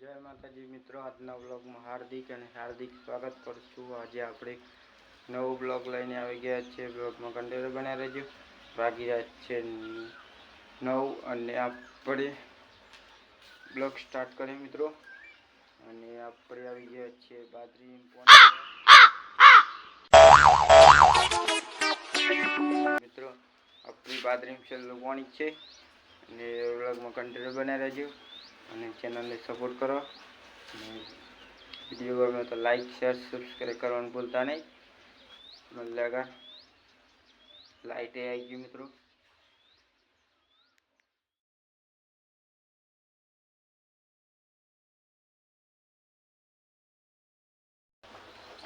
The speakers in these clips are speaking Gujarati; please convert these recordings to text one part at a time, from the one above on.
જય માતાજી મિત્રો, આજના બ્લોગમાં હાર્દિક સ્વાગત કરું છું। આજે આપણે નવો બ્લોગ લઈને આવી ગયા છીએ। બ્લોગમાં કન્ટિન્યુ બન્યા રહેજો। વાગી રહ્યા છે 9 અને આપણે બ્લોગ સ્ટાર્ટ કરીએ મિત્રો। અને આપણે આવી ગયા છીએ બાજરી મિત્રો, આપણી બાજરી છેલ્લું પાણી છે અને બ્લોગમાં કન્ટિન્યુ બન્યા રહેજો અને ચેનલને સપોર્ટ કરો। वीडियो गमे तो लाइक शेयर सब्सक्राइब करना भूलता नहीं। मिलेगा लाइट आएगी मित्रों।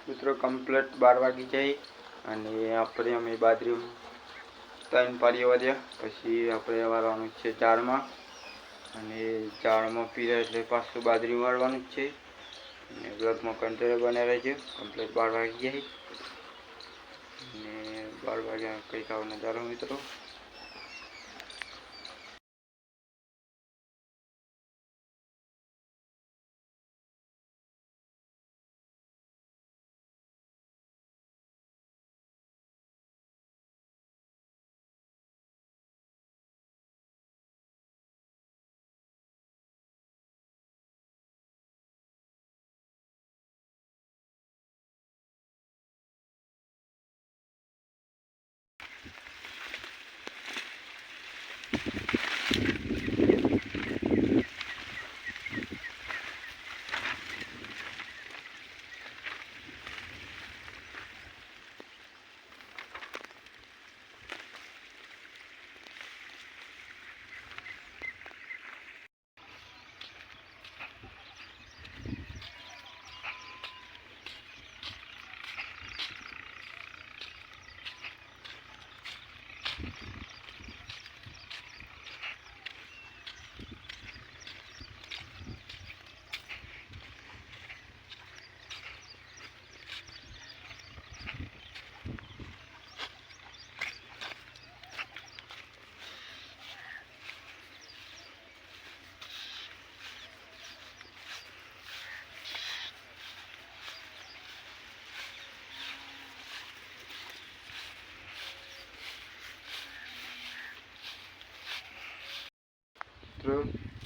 मित्रों कम्प्लीट 12 वागी जाए અને આપણે અમે બાજરી 3 પાડીઓ વધ્યા પછી આપણે વાળવાનું છે ઝાડમાં અને ઝાડમાં પીરે એટલે પાછું બાજરી વાળવાનું છે। અને બ્લોગમાં કન્ટિન્યુ બને રહેજો। કમ્પ્લીટ 12 વાગી જાય અને 12 વાગ્યા કંઈક આવો નજારો મિત્રો।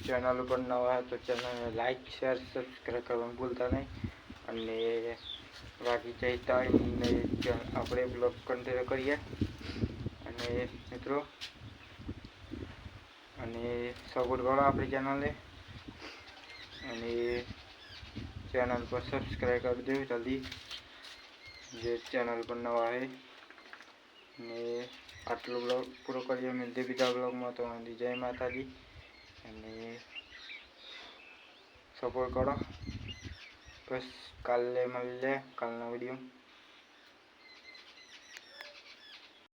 चैनल पर नवा है तो चैनल में लाइक शेयर सब्सक्राइब करना भूलता नहीं। અને બાકી ચાહતા આપણે બ્લોગ કન્ટિન્યુ કરીએ અને મિત્રો અને સપોર્ટ કરો આપણી ચેનલને અને ચેનલ પર સબસ્ક્રાઈબ કરી દો જલ્દી જે ચેનલ પર નવા है। અને આટલો બ્લોગ પૂરો કરીએ। મિલતે બીજા બ્લોગમાં। તો જય માતાજી અને સપોર્ટ કરો। બસ કાલે મળીએ કાલના વિડીયો।